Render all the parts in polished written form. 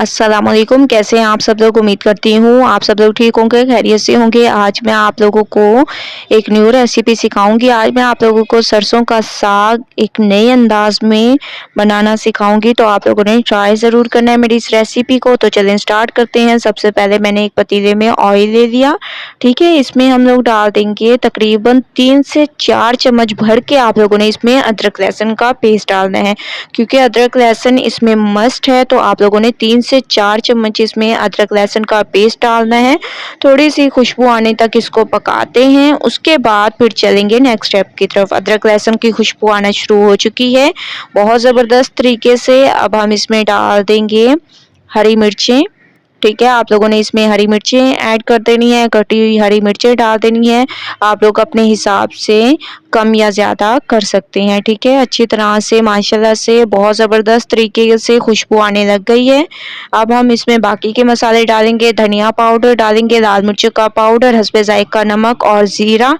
अस्सलाम वालेकुम। कैसे हैं आप सब लोग? उम्मीद करती हूँ आप सब लोग ठीक होंगे, खैरियत से होंगे। आज मैं आप लोगों को एक न्यू रेसिपी सिखाऊंगी। आज मैं आप लोगों को सरसों का साग एक नए अंदाज में बनाना सिखाऊंगी, तो आप लोगों ने ट्राई ज़रूर करना है मेरी इस रेसिपी को। तो चलें स्टार्ट करते हैं। सबसे पहले मैंने एक पतीले में ऑयल ले लिया, ठीक है। इसमें हम लोग डाल देंगे तकरीबन 3 से 4 चम्मच भर के। आप लोगों ने इसमें अदरक लहसुन का पेस्ट डालना है, क्योंकि अदरक लहसुन इसमें मस्ट है। तो आप लोगों ने 3 से 4 चम्मच इसमें अदरक लहसुन का पेस्ट डालना है। थोड़ी सी खुशबू आने तक इसको पकाते हैं। उसके बाद फिर चलेंगे नेक्स्ट स्टेप की तरफ। अदरक लहसुन की खुशबू आना शुरू हो चुकी है बहुत ज़बरदस्त तरीके से। अब हम इसमें डाल देंगे हरी मिर्चें, ठीक है। आप लोगों ने इसमें हरी मिर्चें ऐड कर देनी है, कटी हुई हरी मिर्चें डाल देनी है। आप लोग अपने हिसाब से कम या ज़्यादा कर सकते हैं, ठीक है। अच्छी तरह से माशाल्लाह से बहुत ज़बरदस्त तरीके से खुशबू आने लग गई है। अब हम इसमें बाकी के मसाले डालेंगे। धनिया पाउडर डालेंगे, लाल मिर्च का पाउडर, हस्बे ज़ायक़ा नमक और ज़ीरा।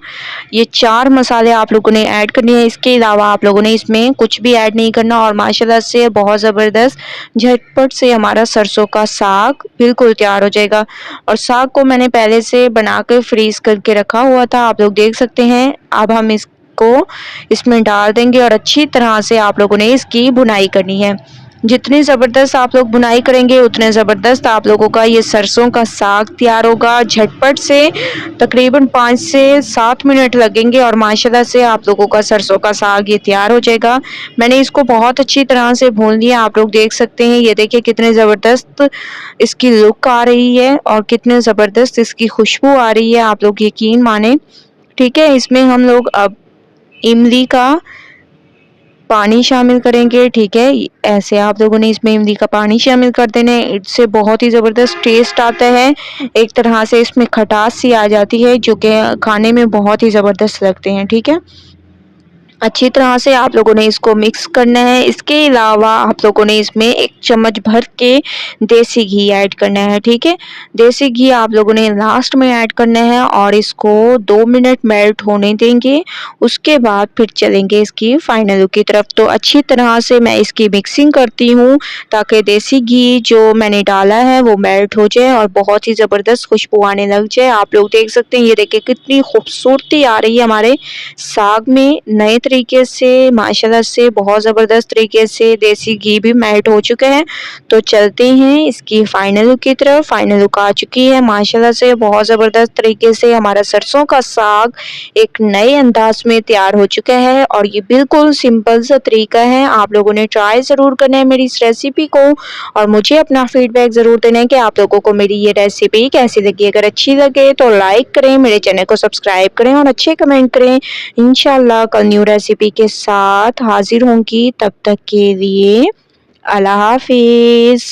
ये 4 मसाले आप लोगों ने ऐड करने हैं। इसके अलावा आप लोगों ने इसमें कुछ भी ऐड नहीं करना। और माशाल्लाह से बहुत ज़बरदस्त झटपट से हमारा सरसों का साग बिल्कुल तैयार हो जाएगा। और साग को मैंने पहले से बना कर फ्रीज करके रखा हुआ था, आप लोग देख सकते हैं। अब हम इसको इसमें डाल देंगे और अच्छी तरह से आप लोगों ने इसकी भुनाई करनी है। जितनी ज़बरदस्त आप लोग भुनाई करेंगे उतने ज़बरदस्त आप लोगों का ये सरसों का साग तैयार होगा। झटपट से तकरीबन 5 से 7 मिनट लगेंगे और माशाल्लाह से आप लोगों का सरसों का साग ये तैयार हो जाएगा। मैंने इसको बहुत अच्छी तरह से भून लिया, आप लोग देख सकते हैं। ये देखिए कितने ज़बरदस्त इसकी लुक आ रही है और कितने ज़बरदस्त इसकी खुशबू आ रही है, आप लोग यकीन माने, ठीक है। इसमें हम लोग अब इमली का पानी शामिल करेंगे, ठीक है। ऐसे आप लोगों ने इसमें इमली का पानी शामिल कर देना है। इससे बहुत ही ज़बरदस्त टेस्ट आता है। एक तरह से इसमें खटास सी आ जाती है, जो कि खाने में बहुत ही ज़बरदस्त लगते हैं, ठीक है। अच्छी तरह से आप लोगों ने इसको मिक्स करना है। इसके अलावा आप लोगों ने इसमें 1 चम्मच भर के देसी घी ऐड करना है, ठीक है। देसी घी आप लोगों ने लास्ट में ऐड करना है और इसको 2 मिनट मेल्ट होने देंगे। उसके बाद फिर चलेंगे इसकी फाइनल लुक की तरफ। तो अच्छी तरह से मैं इसकी मिक्सिंग करती हूँ ताकि देसी घी जो मैंने डाला है वो मेल्ट हो जाए और बहुत ही ज़बरदस्त खुशबू आने लग जाए। आप लोग देख सकते हैं, ये देखिए कितनी खूबसूरती आ रही है हमारे साग में। नए तरीके से माशाल्लाह से बहुत ज़बरदस्त तरीके से देसी घी भी मेल्ट हो चुका है। तो चलते हैं इसकी फाइनल लुक की तरफ। फाइनल लुक आ चुकी है माशाल्लाह से बहुत ज़बरदस्त तरीके से। हमारा सरसों का साग एक नए अंदाज में तैयार हो चुका है और ये बिल्कुल सिंपल सा तरीका है। आप लोगों ने ट्राई ज़रूर करना है मेरी इस रेसिपी को और मुझे अपना फीडबैक ज़रूर देना है कि आप लोगों को मेरी ये रेसिपी कैसी लगी। अगर अच्छी लगे तो लाइक करें, मेरे चैनल को सब्सक्राइब करें और अच्छे कमेंट करें। इंशाल्लाह कल न्यू रेसिपी के साथ हाजिर होंगी, तब तक के लिए अल्लाह हाफिज़।